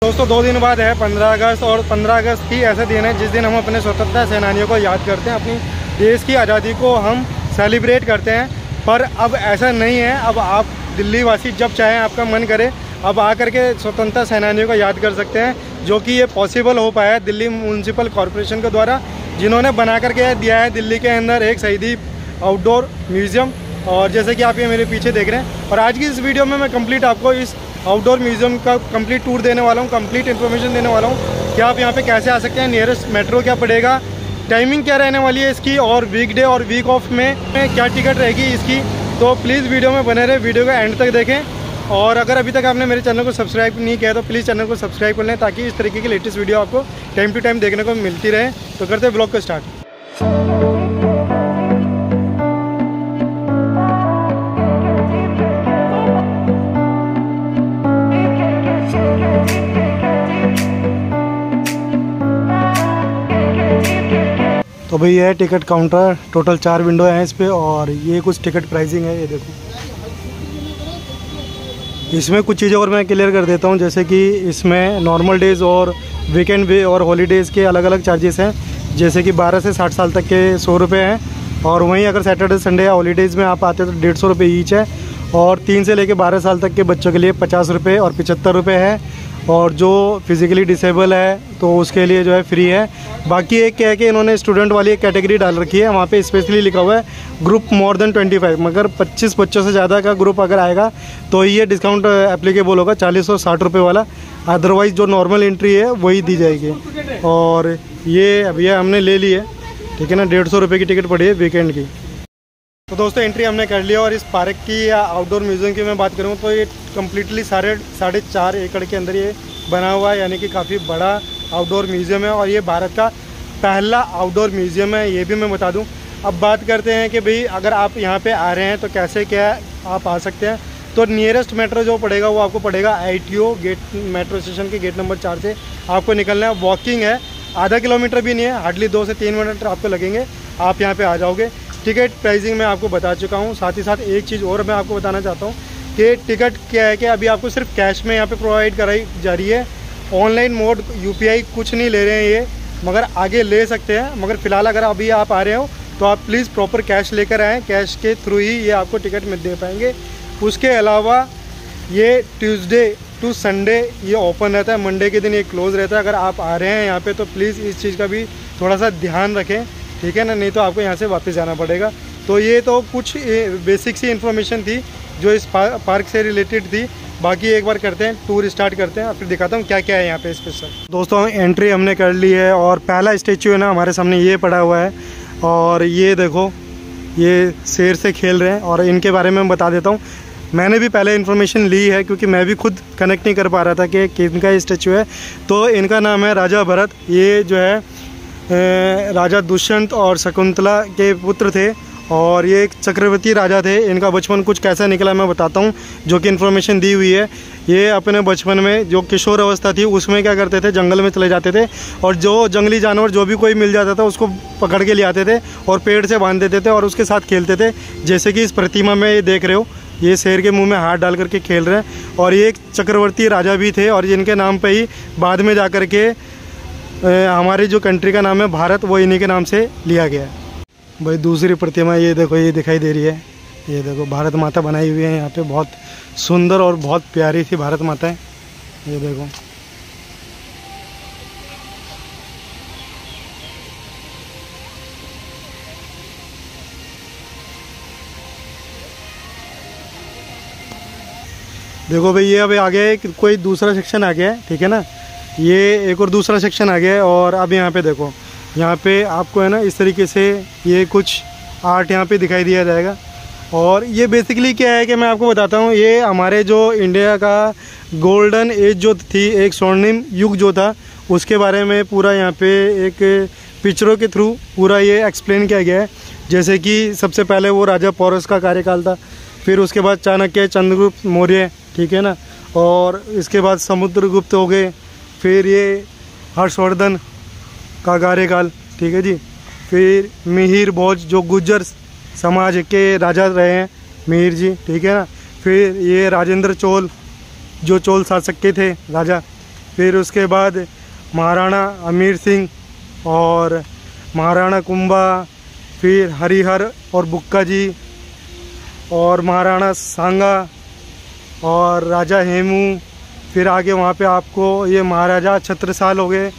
दोस्तों 2 दिन बाद है 15 अगस्त और 15 अगस्त ही ऐसा दिन है जिस दिन हम अपने स्वतंत्रता सेनानियों को याद करते हैं, अपनी देश की आज़ादी को हम सेलिब्रेट करते हैं। पर अब ऐसा नहीं है, अब आप दिल्ली वासी जब चाहें आपका मन करे अब आकर के स्वतंत्रता सेनानियों को याद कर सकते हैं, जो कि ये पॉसिबल हो पाया है दिल्ली म्यूनसिपल कॉरपोरेशन के द्वारा, जिन्होंने बना करके दिया है दिल्ली के अंदर एक शहीदी आउटडोर म्यूज़ियम। और जैसे कि आप ये मेरे पीछे देख रहे हैं, और आज की इस वीडियो में मैं कंप्लीट आपको इस आउटडोर म्यूज़ियम का कंप्लीट टूर देने वाला हूँ, कंप्लीट इन्फॉर्मेशन देने वाला हूँ कि आप यहाँ पे कैसे आ सकते हैं, नियरेस्ट मेट्रो क्या पड़ेगा, टाइमिंग क्या रहने वाली है इसकी, और वीकडे और वीक ऑफ में क्या टिकट रहेगी इसकी। तो प्लीज़ वीडियो में बने रहे, वीडियो को एंड तक देखें। और अगर अभी तक आपने मेरे चैनल को सब्सक्राइब नहीं किया तो प्लीज़ चैनल को सब्सक्राइब कर लें, ताकि इस तरीके की लेटेस्ट वीडियो आपको टाइम टू टाइम देखने को मिलती रहे। तो करते हैं ब्लॉग को स्टार्ट। तो भाई ये है टिकट काउंटर, टोटल 4 विंडो हैं इस पे, और ये कुछ टिकट प्राइसिंग है, ये देखो। इसमें कुछ चीज़ें और मैं क्लियर कर देता हूँ, जैसे कि इसमें नॉर्मल डेज़ और वीकेंड वे और हॉलीडेज़ के अलग अलग चार्जेस हैं, जैसे कि 12 से 60 साल तक के 100 रुपये हैं, और वहीं अगर सैटरडे संडे या हॉलीडेज़ में आप आते हैं तो 150 रुपये ईच है, और 3 से लेकर 12 साल तक के बच्चों के लिए 50 रुपये और 75 रुपये है, और जो फिज़िकली डिसेबल है तो उसके लिए जो है फ्री है। बाकी एक क्या है कि इन्होंने स्टूडेंट वाली एक कैटेगरी डाल रखी है, वहाँ पे स्पेशली लिखा हुआ है ग्रुप मोर देन 25, मगर 25 बच्चों से ज़्यादा का ग्रुप अगर आएगा तो ये डिस्काउंट एप्लीकेबल होगा 40 और 60 रुपये वाला, अदरवाइज़ जो नॉर्मल एंट्री है वही दी जाएगी। और ये अभी हमने ले ली है, ठीक है ना, 150 रुपये की टिकट पड़ी है वीकेंड की। तो दोस्तों एंट्री हमने कर लिया, और इस पार्क की या आउटडोर म्यूज़ियम की मैं बात करूँ तो ये कम्प्लीटली 4.5 एकड़ के अंदर ये बना हुआ है, यानी कि काफ़ी बड़ा आउटडोर म्यूज़ियम है, और ये भारत का पहला आउटडोर म्यूज़ियम है, ये भी मैं बता दूं। अब बात करते हैं कि भाई अगर आप यहाँ पे आ रहे हैं तो कैसे क्या आप आ सकते हैं। तो नियरेस्ट मेट्रो जो पड़ेगा वो आपको पड़ेगा ITO गेट, मेट्रो स्टेशन के गेट नंबर 4 से आपको निकलना है। वॉकिंग है, आधा किलोमीटर भी नहीं है, हार्डली 2 से 3 मिनट आपको लगेंगे, आप यहाँ पर आ जाओगे। टिकट प्राइसिंग मैं आपको बता चुका हूँ, साथ ही साथ एक चीज़ और मैं आपको बताना चाहता हूँ कि टिकट क्या है कि अभी आपको सिर्फ कैश में यहाँ पे प्रोवाइड कराई जा रही है, ऑनलाइन मोड UPI कुछ नहीं ले रहे हैं ये, मगर आगे ले सकते हैं। मगर फ़िलहाल अगर अभी आप आ रहे हो तो आप प्लीज़ प्रॉपर कैश लेकर आएँ, कैश के थ्रू ही ये आपको टिकट में दे पाएंगे। उसके अलावा ये ट्यूसडे टू संडे ये ओपन रहता है, मंडे के दिन ये क्लोज़ रहता है। अगर आप आ रहे हैं यहाँ पर तो प्लीज़ इस चीज़ का भी थोड़ा सा ध्यान रखें, ठीक है ना, नहीं तो आपको यहाँ से वापस जाना पड़ेगा। तो ये तो कुछ बेसिक सी इन्फॉर्मेशन थी जो इस पार्क से रिलेटेड थी। बाकी एक बार करते हैं टूर स्टार्ट करते हैं, फिर दिखाता हूँ क्या क्या है यहाँ पे स्पेशल। दोस्तों एंट्री हमने कर ली है, और पहला स्टैचू है ना हमारे सामने ये पड़ा हुआ है, और ये देखो ये शेर से खेल रहे हैं। और इनके बारे में बता देता हूँ, मैंने भी पहले इन्फॉर्मेशन ली है क्योंकि मैं भी खुद कनेक्ट नहीं कर पा रहा था कि किनका स्टैचू है। तो इनका नाम है राजा भरत, ये जो है राजा दुष्यंत और शकुंतला के पुत्र थे, और ये एक चक्रवर्ती राजा थे। इनका बचपन कुछ कैसा निकला मैं बताता हूँ, जो कि इन्फॉर्मेशन दी हुई है। ये अपने बचपन में जो किशोर अवस्था थी उसमें क्या करते थे, जंगल में चले जाते थे, और जो जंगली जानवर जो भी कोई मिल जाता था उसको पकड़ के ले आते थे और पेड़ से बांध देते थे और उसके साथ खेलते थे। जैसे कि इस प्रतिमा में ये देख रहे हो, ये शेर के मुंह में हाथ डाल करके खेल रहे हैं। और ये एक चक्रवर्ती राजा भी थे, और जिनके नाम पर ही बाद में जा कर के हमारी जो कंट्री का नाम है भारत, वो इन्हीं के नाम से लिया गया है। भाई दूसरी प्रतिमा ये देखो, ये दिखाई दे रही है, ये देखो भारत माता बनाई हुई है यहाँ पे, बहुत सुंदर और बहुत प्यारी सी भारत माता है, ये देखो। देखो भाई ये अभी आगे कोई दूसरा सेक्शन आ गया है, ठीक है ना, ये एक और दूसरा सेक्शन आ गया है। और अब यहाँ पे देखो, यहाँ पे आपको है ना इस तरीके से ये कुछ आर्ट यहाँ पे दिखाई दिया जाएगा। और ये बेसिकली क्या है कि मैं आपको बताता हूँ, ये हमारे जो इंडिया का गोल्डन एज जो थी, एक स्वर्णिम युग जो था, उसके बारे में पूरा यहाँ पे एक पिक्चरों के थ्रू पूरा ये एक्सप्लेन किया गया है। जैसे कि सबसे पहले वो राजा पोरस का कार्यकाल था, फिर उसके बाद चाणक्य, चंद्रगुप्त मौर्य, ठीक है ना, और इसके बाद समुद्रगुप्त हो गए, फिर ये हर्षवर्धन का कार्यकाल, ठीक है जी, फिर मिहिर भोज जो गुज्जर समाज के राजा रहे हैं, मिहिर जी, ठीक है ना, फिर ये राजेंद्र चोल जो चोल शासक के थे राजा, फिर उसके बाद महाराणा अमीर सिंह और महाराणा कुंभा, फिर हरिहर और बुक्का जी, और महाराणा सांगा और राजा हेमू। फिर आगे वहाँ पे आपको ये महाराजा छत्रसाल हो गए,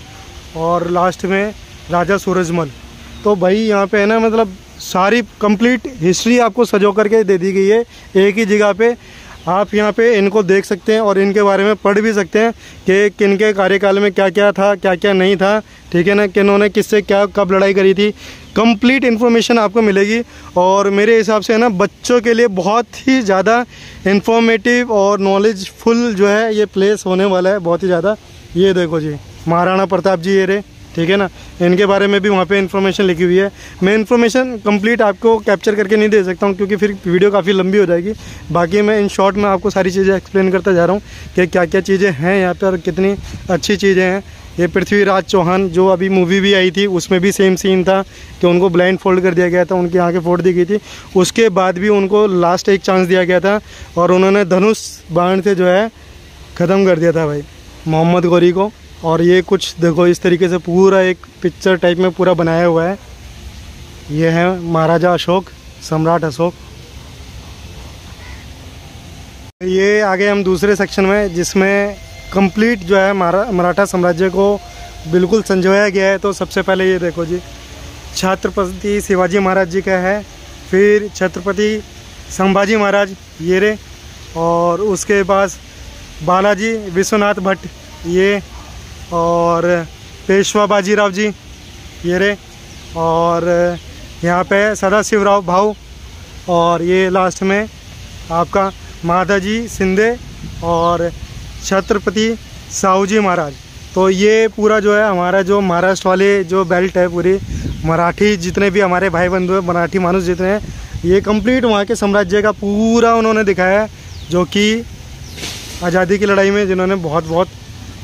और लास्ट में राजा सूरजमल। तो भाई यहाँ पे है ना, मतलब सारी कंप्लीट हिस्ट्री आपको सजो करके दे दी गई है एक ही जगह पे। आप यहाँ पे इनको देख सकते हैं और इनके बारे में पढ़ भी सकते हैं कि किन के कार्यकाल में क्या क्या था, क्या क्या नहीं था, ठीक है ना, किन्होंने किससे क्या कब लड़ाई करी थी। कंप्लीट इन्फॉर्मेशन आपको मिलेगी, और मेरे हिसाब से है ना बच्चों के लिए बहुत ही ज़्यादा इन्फॉर्मेटिव और नॉलेजफुल जो है ये प्लेस होने वाला है, बहुत ही ज़्यादा। ये देखो जी, महाराणा प्रताप जी ये रहे, ठीक है ना, इनके बारे में भी वहाँ पे इन्फॉर्मेशन लिखी हुई है। मैं इन्फॉर्मेशन कंप्लीट आपको कैप्चर करके नहीं दे सकता हूँ क्योंकि फिर वीडियो काफ़ी लंबी हो जाएगी। बाकी मैं इन शॉर्ट में आपको सारी चीज़ें एक्सप्लेन करता जा रहा हूँ कि क्या क्या चीज़ें हैं यहाँ पर और कितनी अच्छी चीज़ें हैं। ये पृथ्वीराज चौहान जो अभी मूवी भी आई थी उसमें भी सेम सीन था कि उनको ब्लाइंड फोल्ड कर दिया गया था, उनकी आँखें फोड़ दी गई थी। उसके बाद भी उनको लास्ट एक चांस दिया गया था और उन्होंने धनुष बाण से जो है ख़त्म कर दिया था भाई मोहम्मद गौरी को। और ये कुछ देखो इस तरीके से पूरा एक पिक्चर टाइप में पूरा बनाया हुआ है। ये है महाराजा अशोक, सम्राट अशोक। ये आगे हम दूसरे सेक्शन में जिसमें कंप्लीट जो है मराठा साम्राज्य को बिल्कुल संजोया गया है। तो सबसे पहले ये देखो जी, छत्रपति शिवाजी महाराज जी का है, फिर छत्रपति संभाजी महाराज ये रे, और उसके पास बालाजी विश्वनाथ भट्ट ये, और पेशवा बाजीराव जी ये रे, और यहाँ पे सदाशिवराव भाऊ, और ये लास्ट में आपका माताजी शिंदे और छत्रपति साहूजी महाराज। तो ये पूरा जो है हमारा जो महाराष्ट्र वाले जो बेल्ट है, पूरी मराठी जितने भी हमारे भाई बंधु हैं, मराठी मानुस जितने हैं, ये कंप्लीट वहाँ के साम्राज्य का पूरा उन्होंने दिखाया है, जो कि आज़ादी की लड़ाई में जिन्होंने बहुत।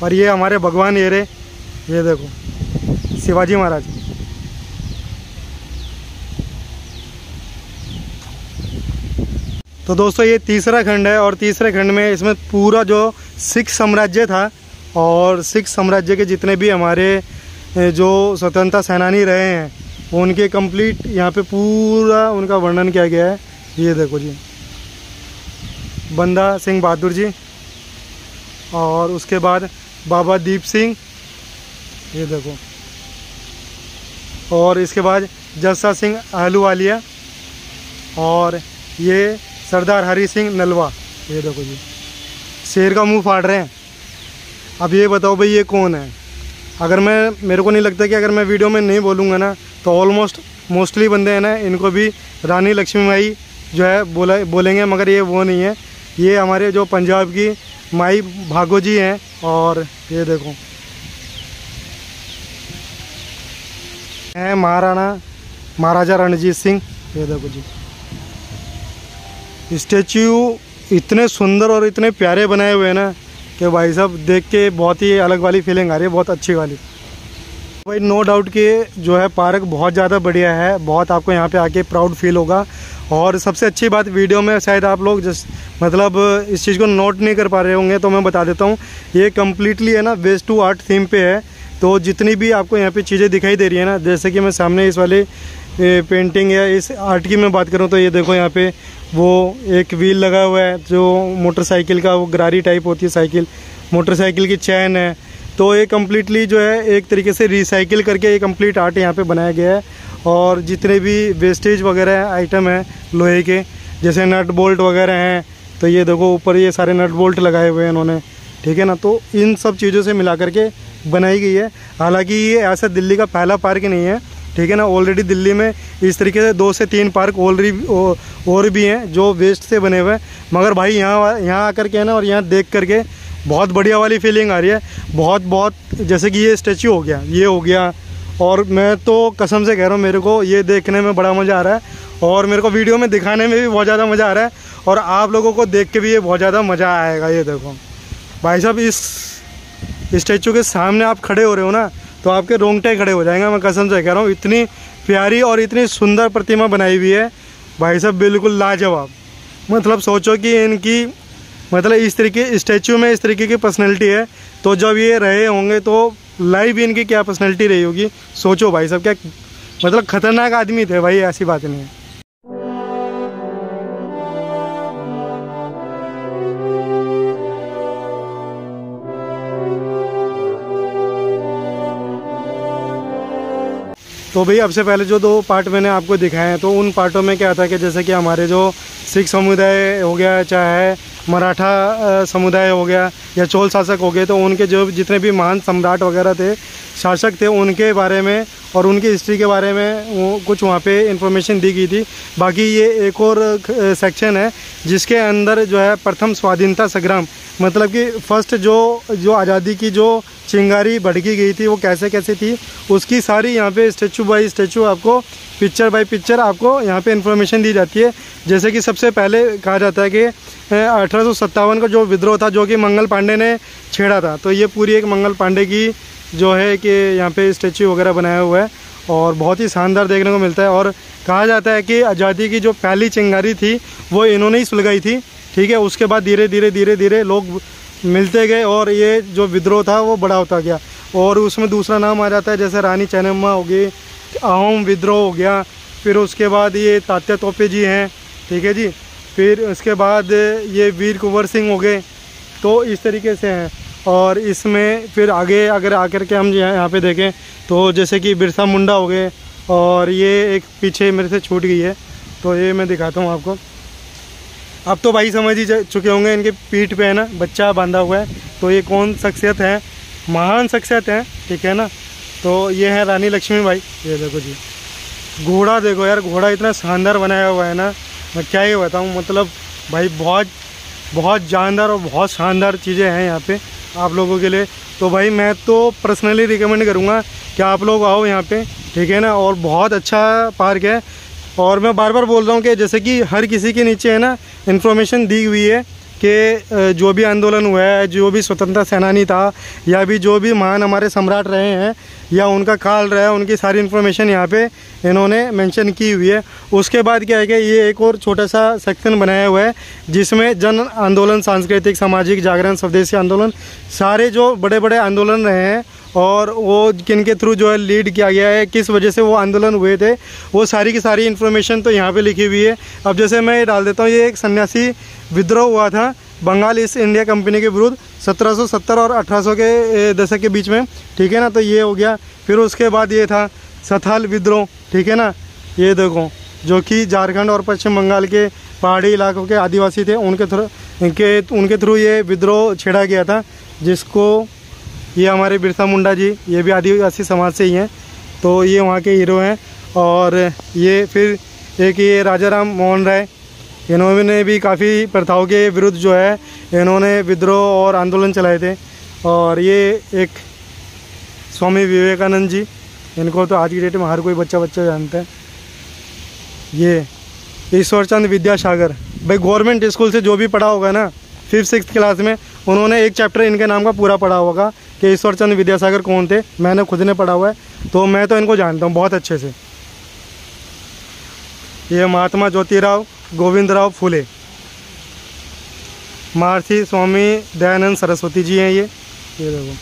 और ये हमारे भगवान ये रहे, ये देखो शिवाजी महाराज। तो दोस्तों ये तीसरा खंड है, और तीसरे खंड में इसमें पूरा जो सिख साम्राज्य था और सिख साम्राज्य के जितने भी हमारे जो स्वतंत्रता सेनानी रहे हैं उनके कंप्लीट यहाँ पे पूरा उनका वर्णन किया गया है। ये देखो जी, बंदा सिंह बहादुर जी, और उसके बाद बाबा दीप सिंह, ये देखो, और इसके बाद जस्सा सिंह आहलूवालिया, और ये सरदार हरी सिंह नलवा। ये देखो जी, शेर का मुंह फाड़ रहे हैं। अब ये बताओ भाई ये कौन है? अगर मेरे को नहीं लगता कि अगर मैं वीडियो में नहीं बोलूँगा ना तो मोस्टली बंदे हैं ना इनको भी रानी लक्ष्मीबाई जो है बोलेंगे, मगर ये वो नहीं है। ये हमारे जो पंजाब की माई भागो जी हैं। और ये देखो है महाराजा रणजीत सिंह। ये देखो जी, स्टैच्यू इतने सुंदर और इतने प्यारे बनाए हुए हैं ना कि भाई साहब देख के बहुत ही अलग वाली फीलिंग आ रही है, बहुत अच्छी वाली। भाई नो डाउट कि जो है पार्क बहुत ज़्यादा बढ़िया है, बहुत आपको यहाँ पे आके प्राउड फील होगा। और सबसे अच्छी बात वीडियो में शायद आप लोग मतलब इस चीज़ को नोट नहीं कर पा रहे होंगे, तो मैं बता देता हूँ, ये कम्प्लीटली है ना वेस्ट टू आर्ट थीम पे है। तो जितनी भी आपको यहाँ पे चीज़ें दिखाई दे रही है ना, जैसे कि मैं सामने इस वाले पेंटिंग या इस आर्ट की मैं बात करूँ तो ये देखो यहाँ पे वो एक व्हील लगा हुआ है जो मोटरसाइकिल का, वो गरारी टाइप होती है साइकिल, मोटरसाइकिल की चैन है। तो ये कम्प्लीटली जो है एक तरीके से रिसाइकिल करके ये कम्प्लीट आर्ट यहाँ पे बनाया गया है। और जितने भी वेस्टेज वगैरह आइटम हैं लोहे के, जैसे नट बोल्ट वगैरह हैं, तो ये देखो ऊपर ये सारे नट बोल्ट लगाए हुए हैं इन्होंने, ठीक है ना। तो इन सब चीज़ों से मिला करके बनाई गई है। हालांकि ये ऐसा दिल्ली का पहला पार्क नहीं है, ठीक है ना। ऑलरेडी दिल्ली में इस तरीके से 2 से 3 पार्क और भी हैं जो वेस्ट से बने हुए हैं। मगर भाई यहाँ आकर के ना और यहाँ देख करके बहुत बढ़िया वाली फीलिंग आ रही है। बहुत जैसे कि ये स्टैच्यू हो गया, ये हो गया, और मैं तो कसम से कह रहा हूँ मेरे को ये देखने में बड़ा मज़ा आ रहा है, और मेरे को वीडियो में दिखाने में भी बहुत ज़्यादा मज़ा आ रहा है, और आप लोगों को देख के भी ये बहुत ज़्यादा मज़ा आएगा। ये देखो भाई साहब, इस स्टैच्यू के सामने आप खड़े हो रहे हो ना तो आपके रोंगटे खड़े हो जाएंगे, मैं कसम से कह रहा हूँ। इतनी प्यारी और इतनी सुंदर प्रतिमा बनाई हुई है भाई साहब, बिल्कुल लाजवाब। मतलब सोचो कि इनकी मतलब इस तरीके स्टैचू में इस तरीके की पर्सनैलिटी है, तो जब ये रहे होंगे तो लाइव इनकी क्या पर्सनैलिटी रही होगी। सोचो भाई साहब, क्या मतलब खतरनाक आदमी थे भाई, ऐसी बात नहीं है। तो भाई अब से पहले जो 2 पार्ट मैंने आपको दिखाए हैं, तो उन पार्टों में क्या था कि जैसे कि हमारे जो सिख समुदाय हो गया, चाहे मराठा समुदाय हो गया या चोल शासक हो गए, तो उनके जो जितने भी महान सम्राट वगैरह थे, शासक थे, उनके बारे में और उनकी हिस्ट्री के बारे में कुछ वहाँ पे इंफॉर्मेशन दी गई थी। बाकी ये एक और सेक्शन है जिसके अंदर जो है प्रथम स्वाधीनता संग्राम, मतलब कि फर्स्ट जो आज़ादी की जो चिंगारी भड़की गई थी वो कैसे कैसे थी, उसकी सारी यहाँ पे स्टैचू बाई स्टैचू आपको पिक्चर बाय पिक्चर आपको यहाँ पे इन्फॉर्मेशन दी जाती है। जैसे कि सबसे पहले कहा जाता है कि 1857 का जो विद्रोह था जो कि मंगल पांडे ने छेड़ा था, तो ये पूरी एक मंगल पांडे की जो है कि यहाँ पे स्टैचू वगैरह बनाया हुआ है और बहुत ही शानदार देखने को मिलता है। और कहा जाता है कि आज़ादी की जो पहली चिंगारी थी वो इन्होंने ही सुलगाई थी, ठीक है। उसके बाद धीरे धीरे लोग मिलते गए और ये जो विद्रोह था वो बड़ा होता गया और उसमें दूसरा नाम आ जाता है, जैसे रानी चेन्नम्मा हो गई, अहोम विद्रोह हो गया, फिर उसके बाद ये तात्या तोपे जी हैं, ठीक है जी, फिर उसके बाद ये वीर कुंवर सिंह हो गए, तो इस तरीके से हैं। और इसमें फिर आगे अगर आकर के हम यहाँ पे देखें तो जैसे कि बिरसा मुंडा हो गए, और ये एक पीछे मेरे से छूट गई है, तो ये मैं दिखाता हूँ आपको। अब तो भाई समझ ही चुके होंगे, इनके पीठ पे है ना बच्चा बांधा हुआ है, तो ये कौन शख्सियत है, महान शख्सियत है, ठीक है ना। तो ये है रानी लक्ष्मीबाई। ये देखो जी, घोड़ा देखो यार, घोड़ा इतना शानदार बनाया हुआ है ना, मैं क्या ही बताऊँ, मतलब भाई बहुत जानदार और बहुत शानदार चीज़ें हैं यहाँ पे आप लोगों के लिए। तो भाई मैं तो पर्सनली रिकमेंड करूँगा कि आप लोग आओ यहाँ पे, ठीक है ना। और बहुत अच्छा पार्क है, और मैं बार बार बोल रहा हूँ कि जैसे कि हर किसी के नीचे है ना इन्फॉर्मेशन दी हुई है कि जो भी आंदोलन हुआ है, जो भी स्वतंत्रता सेनानी था, या भी जो भी महान हमारे सम्राट रहे हैं या उनका काल रहा है, उनकी सारी इन्फॉर्मेशन यहाँ पे इन्होंने मेंशन की हुई है। उसके बाद क्या है कि ये एक और छोटा सा सेक्शन बनाया हुआ है जिसमें जन आंदोलन, सांस्कृतिक, सामाजिक जागरण, स्वदेशी आंदोलन, सारे जो बड़े बड़े आंदोलन रहे हैं और वो किन के थ्रू जो है लीड किया गया है, किस वजह से वो आंदोलन हुए थे, वो सारी की सारी इन्फॉर्मेशन तो यहाँ पे लिखी हुई है। अब जैसे मैं ये डाल देता हूँ, ये एक सन्यासी विद्रोह हुआ था बंगाल ईस्ट इंडिया कंपनी के विरुद्ध 1770 और 1800 के दशक के बीच में, ठीक है ना। तो ये हो गया। फिर उसके बाद ये था संथाल विद्रोह, ठीक है ना। ये देखो, जो कि झारखंड और पश्चिम बंगाल के पहाड़ी इलाकों के आदिवासी थे, उनके थ्रू ये विद्रोह छेड़ा गया था, जिसको ये हमारे बिरसा मुंडा जी, ये भी आदिवासी समाज से ही हैं, तो ये वहाँ के हीरो हैं। और ये फिर एक ये राजा राम मोहन राय, इन्होंने भी काफ़ी प्रथाओं के विरुद्ध जो है इन्होंने विद्रोह और आंदोलन चलाए थे। और ये एक स्वामी विवेकानंद जी, इनको तो आज की डेट में हर कोई बच्चा जानता है। ये ईश्वरचंद विद्यासागर, भाई गवर्नमेंट स्कूल से जो भी पढ़ा होगा ना 5th-6th क्लास में, उन्होंने एक चैप्टर इनके नाम का पूरा पढ़ा होगा कि ईश्वरचंद विद्यासागर कौन थे। मैंने खुद ने पढ़ा हुआ है, तो मैं तो इनको जानता हूँ बहुत अच्छे से। ये महात्मा ज्योतिराव गोविंदराव फुले, महर्षि स्वामी दयानंद सरस्वती जी हैं ये देखो।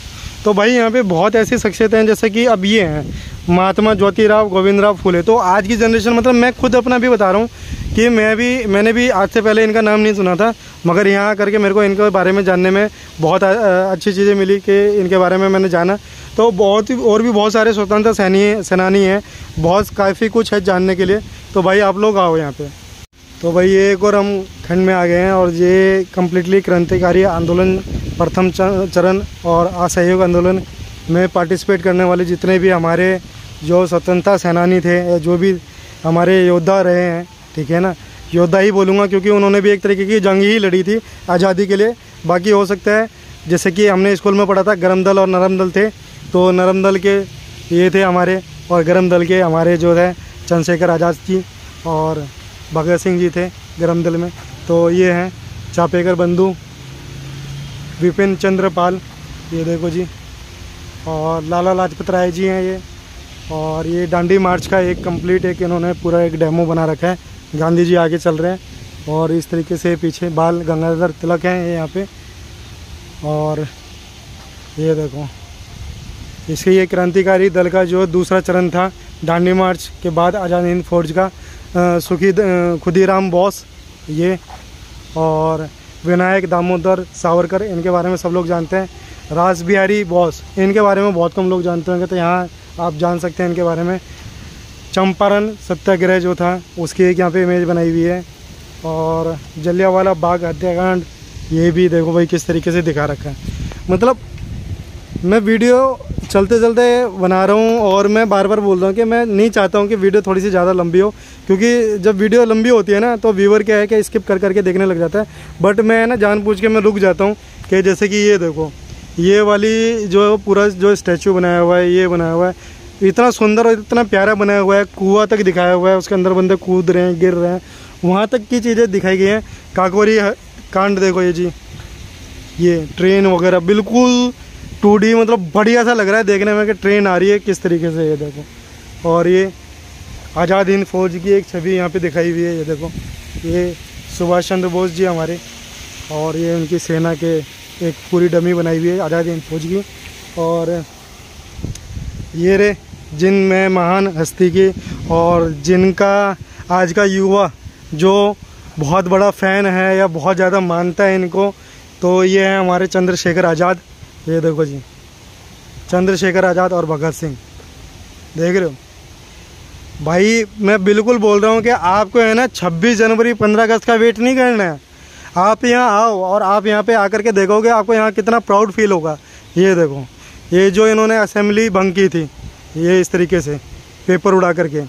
तो भाई यहाँ पे बहुत ऐसी शख्सियतें हैं, जैसे कि अब ये हैं महात्मा ज्योतिराव गोविंदराव फुले। तो आज की जनरेशन, मतलब मैं खुद अपना भी बता रहा हूँ कि मैंने भी आज से पहले इनका नाम नहीं सुना था, मगर यहाँ करके मेरे को इनके बारे में जानने में बहुत अच्छी चीज़ें मिली कि इनके बारे में मैंने जाना। तो बहुत ही और भी बहुत सारे स्वतंत्रता सेनानी हैं, बहुत काफ़ी कुछ है जानने के लिए। तो भाई आप लोग आओ यहाँ पे। तो भाई ये एक और हम खंड में आ गए हैं, और ये कम्प्लीटली क्रांतिकारी आंदोलन प्रथम चरण और असहयोग आंदोलन में पार्टिसिपेट करने वाले जितने भी हमारे जो स्वतंत्रता सेनानी थे, जो भी हमारे योद्धा रहे हैं, ठीक है ना, योद्धा ही बोलूँगा क्योंकि उन्होंने भी एक तरीके की जंग ही लड़ी थी आज़ादी के लिए। बाकी हो सकता है जैसे कि हमने स्कूल में पढ़ा था गर्म दल और नरम दल थे, तो नरम दल के ये थे हमारे, और गर्म दल के हमारे जो है चंद्रशेखर आज़ाद जी और भगत सिंह जी थे गर्म दल में। तो ये हैं चापेकर बंधु, विपिन चंद्र पाल, ये देखो जी, और लाला लाजपत राय जी हैं ये। और ये डांडी मार्च का एक कंप्लीट एक इन्होंने पूरा एक डेमो बना रखा है, गांधी जी आगे चल रहे हैं, और इस तरीके से पीछे बाल गंगाधर तिलक हैं ये यहाँ पे। और ये देखो इसके ये क्रांतिकारी दल का जो दूसरा चरण था दांडी मार्च के बाद आज़ाद हिंद फौज का खुदीराम बोस ये, और विनायक दामोदर सावरकर इनके बारे में सब लोग जानते हैं। रास बिहारी बोस इनके बारे में बहुत कम लोग जानते होंगे, तो यहाँ आप जान सकते हैं इनके बारे में। चंपारण सत्याग्रह जो था उसकी एक यहाँ पे इमेज बनाई हुई है। और जलियांवाला बाग हत्याकांड ये भी देखो भाई किस तरीके से दिखा रखा है। मतलब मैं वीडियो चलते चलते बना रहा हूँ और मैं बार बार बोल रहा हूँ कि मैं नहीं चाहता हूँ कि वीडियो थोड़ी सी ज़्यादा लंबी हो, क्योंकि जब वीडियो लंबी होती है ना तो व्यूअर क्या है कि स्किप कर करके देखने लग जाता है। बट मैं ना जानबूझ के मैं रुक जाता हूँ कि जैसे कि ये देखो ये वाली जो पूरा जो स्टैचू बनाया हुआ है, ये बनाया हुआ है इतना सुंदर और इतना प्यारा बनाया हुआ है, कुआं तक दिखाया हुआ है, उसके अंदर बंदे कूद रहे हैं, गिर रहे हैं, वहाँ तक की चीज़ें दिखाई गई हैं। काकोरी कांड देखो ये जी, ये ट्रेन वगैरह बिल्कुल 2D मतलब बढ़िया सा लग रहा है देखने में कि ट्रेन आ रही है किस तरीके से, ये देखो। और ये आज़ाद हिंद फौज की एक छवि यहाँ पे दिखाई हुई है, ये देखो ये सुभाष चंद्र बोस जी हमारे, और ये उनकी सेना के एक पूरी डमी बनाई हुई है आज़ाद हिंद फौज की। और ये रे जिनमें महान हस्ती की और जिनका आज का युवा जो बहुत बड़ा फ़ैन है या बहुत ज़्यादा मानता है इनको, तो ये है हमारे चंद्रशेखर आज़ाद। ये देखो जी चंद्रशेखर आज़ाद और भगत सिंह, देख रहे हो भाई। मैं बिल्कुल बोल रहा हूँ कि आपको है ना 26 जनवरी 15 अगस्त का वेट नहीं करना है, आप यहाँ आओ और आप यहाँ पे आकर के देखोगे आपको यहाँ कितना प्राउड फील होगा। ये देखो ये जो इन्होंने असेंबली भंग की थी ये इस तरीके से पेपर उड़ा करके,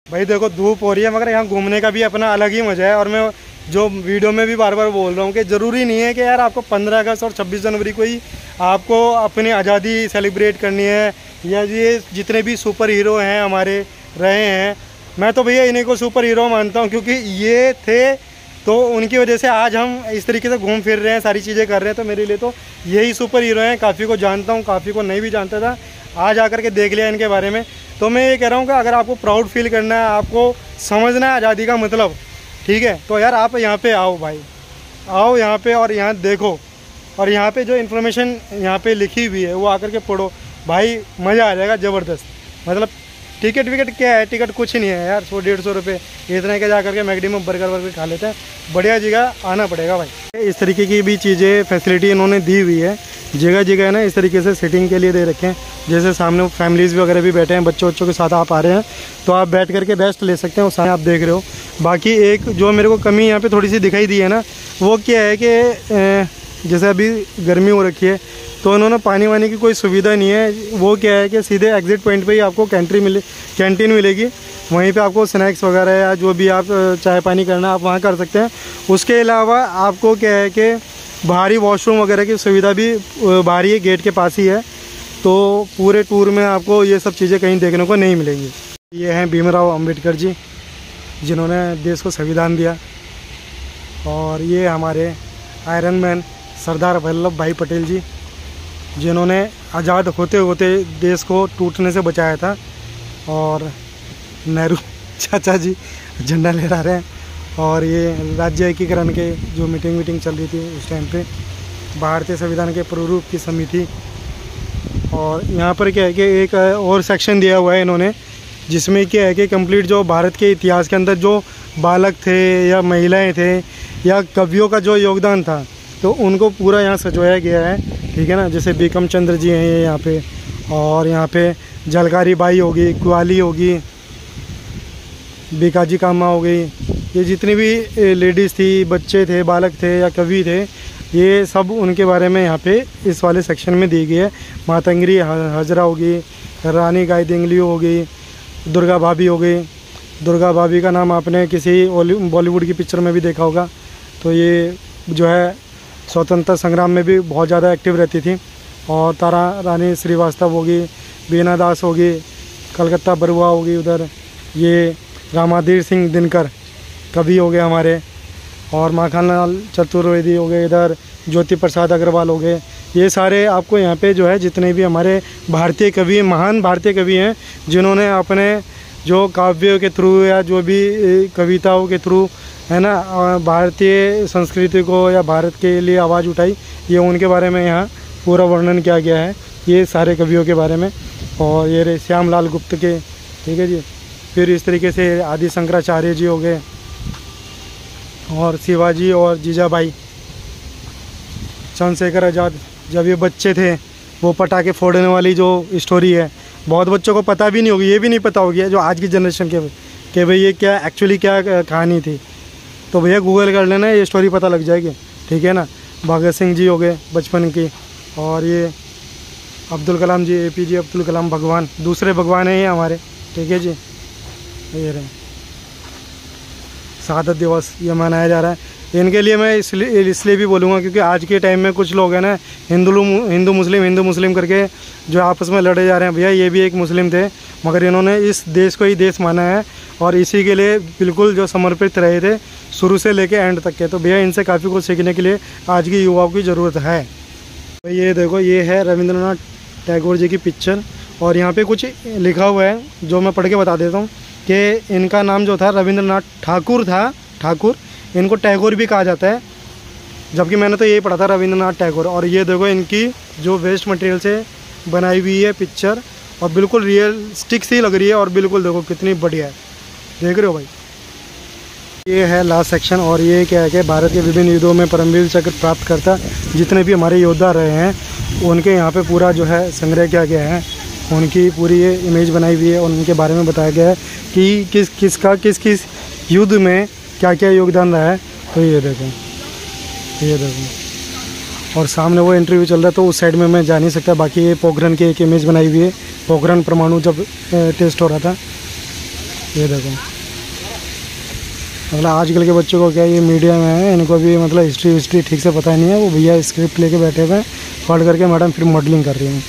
भाई देखो धूप हो रही है मगर यहाँ घूमने का भी अपना अलग ही मज़ा है। और मैं जो वीडियो में भी बार बार बोल रहा हूँ कि ज़रूरी नहीं है कि यार आपको 15 अगस्त और 26 जनवरी को ही आपको अपनी आज़ादी सेलिब्रेट करनी है, या ये जितने भी सुपर हीरो हैं हमारे रहे हैं, मैं तो भैया इन्हीं को सुपर हीरो मानता हूँ, क्योंकि ये थे तो उनकी वजह से आज हम इस तरीके से घूम फिर रहे हैं, सारी चीज़ें कर रहे हैं। तो मेरे लिए तो यही सुपर हीरो हैं। काफ़ी को जानता हूँ, काफ़ी को नहीं भी जानता था, आज आकर के देख लिया इनके बारे में। तो मैं ये कह रहा हूँ कि अगर आपको प्राउड फील करना है, आपको समझना है आज़ादी का मतलब, ठीक है, तो यार आप यहाँ पे आओ भाई, आओ यहाँ पे और यहाँ देखो, और यहाँ पे जो इन्फॉर्मेशन यहाँ पे लिखी हुई है वो आकर के पढ़ो भाई, मज़ा आ जाएगा ज़बरदस्त। मतलब टिकट विकेट क्या है, टिकट कुछ नहीं है यार, 100-150 रुपये इतने के जा करके मैकडी में बर्गर खा लेते हैं। बढ़िया जगह आना पड़ेगा भाई। इस तरीके की भी चीज़ें फैसिलिटी इन्होंने दी हुई है, जगह जगह है ना इस तरीके से सिटिंग के लिए दे रखे हैं। जैसे सामने फैमिलीज़ वगैरह भी बैठे हैं, बच्चों के साथ आप आ रहे हैं तो आप बैठ करके रेस्ट ले सकते हैं, उस आप देख रहे हो। बाकी एक जो मेरे को कमी यहाँ पे थोड़ी सी दिखाई दी है ना, वो क्या है कि जैसे अभी गर्मी हो रखी है तो उन्होंने पानी वानी की कोई सुविधा नहीं है। वो क्या है कि सीधे एग्जिट पॉइंट पे ही आपको कैंटीन मिलेगी, वहीं पे आपको स्नैक्स वगैरह या जो भी आप चाय पानी करना आप वहाँ कर सकते हैं। उसके अलावा आपको क्या है कि बाहरी वॉशरूम वगैरह की सुविधा भी बाहरी है, गेट के पास ही है। तो पूरे टूर में आपको ये सब चीज़ें कहीं देखने को नहीं मिलेंगी। ये हैं भीमराव अंबेडकर जी, जिन्होंने देश को संविधान दिया। और ये हमारे आयरन मैन सरदार वल्लभ भाई पटेल जी, जिन्होंने आज़ाद होते होते देश को टूटने से बचाया था। और नेहरू चाचा जी झंडा लहरा रहे हैं। और ये राज्य एकीकरण के जो मीटिंग चल रही थी उस टाइम पे, भारतीय संविधान के प्रारूप की समिति। और यहाँ पर क्या है कि एक और सेक्शन दिया हुआ है इन्होंने, जिसमें क्या है कि कंप्लीट जो भारत के इतिहास के अंदर जो बालक थे या महिलाएं थे या कवियों का जो योगदान था, तो उनको पूरा यहाँ सजवाया गया है, ठीक है ना। जैसे बिक्रम चंद्र जी हैं ये यहाँ पे, और यहाँ पे झलकारी बाई होगी, कुआली होगी, बीकाजी कामा हो गई, ये जितनी भी लेडीज़ थी, बच्चे थे, बालक थे या कवि थे, ये सब उनके बारे में यहाँ पे इस वाले सेक्शन में दी गई है। मातंगरी हजरा होगी, रानी गाय दिंगलियो होगी, दुर्गा भाभी हो गई। दुर्गा भाभी का नाम आपने किसी बॉलीवुड की पिक्चर में भी देखा होगा। तो ये जो है स्वतंत्रता संग्राम में भी बहुत ज़्यादा एक्टिव रहती थी। और तारा रानी श्रीवास्तव होगी, बीना दास होगी, कलकत्ता बरुआ होगी उधर, ये रामाधीर सिंह दिनकर कवि हो गए हमारे, और माखनलाल चतुर्वेदी हो गए इधर, ज्योति प्रसाद अग्रवाल हो गए। ये सारे आपको यहाँ पे जो है जितने भी हमारे भारतीय कवि, महान भारतीय कवि हैं, जिन्होंने अपने जो काव्यों के थ्रू या जो भी कविताओं के थ्रू है ना भारतीय संस्कृति को या भारत के लिए आवाज़ उठाई, ये उनके बारे में यहाँ पूरा वर्णन किया गया है, ये सारे कवियों के बारे में। और ये रहे श्यामलाल गुप्त के, ठीक है जी। फिर इस तरीके से आदि शंकराचार्य जी हो गए, और शिवाजी और जीजाबाई, चंद्रशेखर आज़ाद जब ये बच्चे थे वो पटाखे फोड़ने वाली जो स्टोरी है, बहुत बच्चों को पता भी नहीं होगी, ये भी नहीं पता होगी जो आज की जनरेशन के भाई ये क्या एक्चुअली क्या कहानी थी। तो भैया गूगल कर लेना, ये स्टोरी पता लग जाएगी, ठीक है ना। भगत सिंह जी हो गए बचपन की, और ये अब्दुल कलाम जी, APJ अब्दुल कलाम भगवान, दूसरे भगवान हैं ये हमारे, ठीक है जी। ये रहे शहादत दिवस ये मनाया जा रहा है। इनके लिए मैं इसलिए भी बोलूँगा क्योंकि आज के टाइम में कुछ लोग हैं ना हिंदू मुस्लिम करके जो आपस में लड़े जा रहे हैं। भैया ये भी एक मुस्लिम थे, मगर इन्होंने इस देश को ही देश माना है और इसी के लिए बिल्कुल जो समर्पित रहे थे शुरू से लेके एंड तक के। तो भैया इनसे काफ़ी कुछ सीखने के लिए आज की युवाओं की ज़रूरत है। तो ये देखो, ये है रविंद्रनाथ टैगोर जी की पिक्चर, और यहाँ पे कुछ लिखा हुआ है जो मैं पढ़ के बता देता हूँ कि इनका नाम जो था रविंद्रनाथ ठाकुर था, ठाकुर, इनको टैगोर भी कहा जाता है, जबकि मैंने तो यही पढ़ा था रविंद्रनाथ टैगोर। और ये देखो इनकी जो वेस्ट मटेरियल से बनाई हुई है पिक्चर, और बिल्कुल रियलिस्टिक सी लग रही है, और बिल्कुल देखो कितनी बढ़िया है, देख रहे हो भाई। ये है लास्ट सेक्शन, और ये क्या है कि भारत के विभिन्न युद्धों में परमवीर चक्र प्राप्त करता जितने भी हमारे योद्धा रहे हैं उनके यहाँ पे पूरा जो है संग्रह किया गया है, उनकी पूरी ये इमेज बनाई हुई है और उनके बारे में बताया गया है कि किस युद्ध में क्या क्या योगदान रहा है। तो ये देखो, ये देखो, और सामने वो इंटरव्यू चल रहा है, तो उस साइड में मैं जा नहीं सकता। बाकी ये पोखरण की एक इमेज बनाई हुई है, पोखरण परमाणु जब टेस्ट हो रहा था। ये देखो, मतलब आजकल के बच्चों को क्या ये मीडिया में है, इनको भी मतलब हिस्ट्री ठीक से पता नहीं है। वो भैया स्क्रिप्ट लेके बैठे हुए हैं, पढ़ करके मैडम फिर मॉडलिंग कर रही हैं।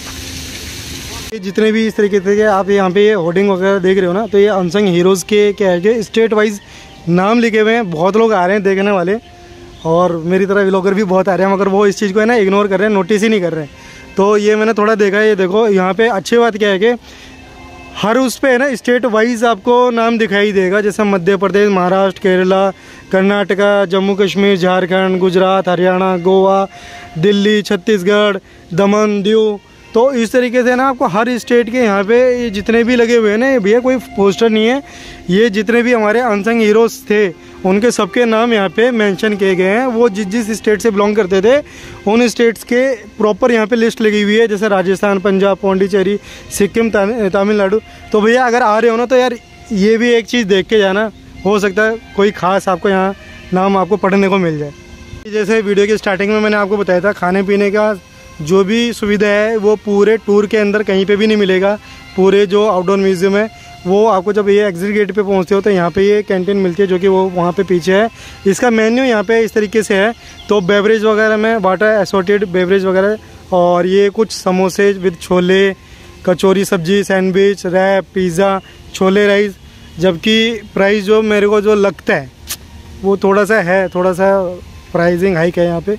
ये जितने भी इस तरीके से आप यहाँ पे होर्डिंग वगैरह देख रहे हो ना, तो ये अनसंग हीरोज़ के क्या है कि स्टेट वाइज नाम लिखे हुए हैं। बहुत लोग आ रहे हैं देखने वाले, और मेरी तरह व्लॉगर भी बहुत आ रहे हैं, मगर वो इस चीज़ को है ना इग्नोर कर रहे हैं, नोटिस ही नहीं कर रहे हैं। तो ये मैंने थोड़ा देखा है। ये देखो यहाँ पे अच्छी बात क्या है कि हर उस पे है ना स्टेट वाइज आपको नाम दिखाई देगा, जैसे मध्य प्रदेश, महाराष्ट्र, केरला, कर्नाटका, जम्मू कश्मीर, झारखंड, गुजरात, हरियाणा, गोवा, दिल्ली, छत्तीसगढ़, दमन, दीव। तो इस तरीके से ना आपको हर स्टेट के यहाँ पे ये जितने भी लगे हुए हैं ना, ये भैया कोई पोस्टर नहीं है, ये जितने भी हमारे अनसंग हीरोज़ थे उनके सबके नाम यहाँ पे मेंशन किए गए हैं। वो जिस स्टेट से बिलोंग करते थे उन स्टेट्स के प्रॉपर यहाँ पे लिस्ट लगी हुई है, जैसे राजस्थान, पंजाब, पौंडीचेरी, सिक्किम, तमिलनाडु। तो भैया अगर आ रहे हो ना तो यार ये भी एक चीज़ देख के जाना, हो सकता है कोई ख़ास आपको यहाँ नाम आपको पढ़ने को मिल जाए। जैसे वीडियो की स्टार्टिंग में मैंने आपको बताया था, खाने पीने का जो भी सुविधा है वो पूरे टूर के अंदर कहीं पे भी नहीं मिलेगा। पूरे जो आउटडोर म्यूज़ियम है वो आपको जब ये एग्जिट गेट पे पहुंचते हो तो यहाँ पे ये कैंटीन मिलती है, जो कि वो वहाँ पे पीछे है। इसका मेन्यू यहाँ पे इस तरीके से है। तो बेवरेज वगैरह में वाटर एसोर्टेड बेवरेज वगैरह, और ये कुछ समोसे विद छोले, कचौरी सब्जी, sandwich, wrap, pizza, chole rice. जबकि प्राइस जो मेरे को जो लगता है वो थोड़ा सा प्राइसिंग हाइक है यहाँ पे।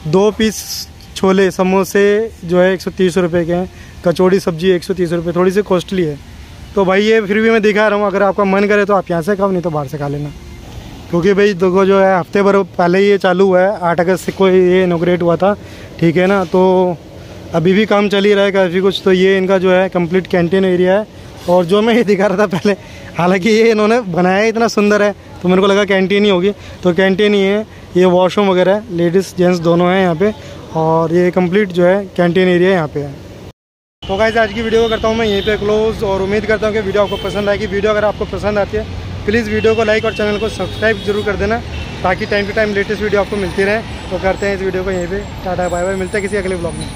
2 पीस छोले समोसे जो है 130 रुपये के हैं, कचौड़ी सब्जी 130 रुपये, थोड़ी सी कॉस्टली है। तो भाई ये फिर भी मैं दिखा रहा हूँ, अगर आपका मन करे तो आप यहाँ से खाओ, नहीं तो बाहर से खा लेना। क्योंकि भाई देखो जो है हफ्ते भर पहले ही ये चालू हुआ है, 8 अगस्त को ये इनॉग्रेट हुआ था, ठीक है ना। तो अभी भी काम चल ही रहा है काफ़ी कुछ। तो ये इनका जो है कंप्लीट कैंटीन एरिया है। और जो मैं ये दिखा रहा था पहले, हालांकि ये इन्होंने बनाया इतना सुंदर है तो मेरे को लगा कैंटीन ही होगी, तो कैंटीन ही है। ये वॉशरूम वगैरह है, लेडीज़ जेंट्स दोनों हैं यहाँ पे, और ये कंप्लीट जो है कैंटीन एरिया यहाँ पे है। तो गाइस आज की वीडियो को करता हूँ मैं यहीं पे क्लोज, और उम्मीद करता हूँ कि वीडियो आपको पसंद आएगी। वीडियो अगर आपको पसंद आती है प्लीज़ वीडियो को लाइक और चैनल को सब्सक्राइब जरूर कर देना, ताकि time to time latest video आपको मिलती रहे। तो करते हैं इस वीडियो को यहीं पे, टाटा बाय बाय, मिलते हैं किसी अगले ब्लॉग में।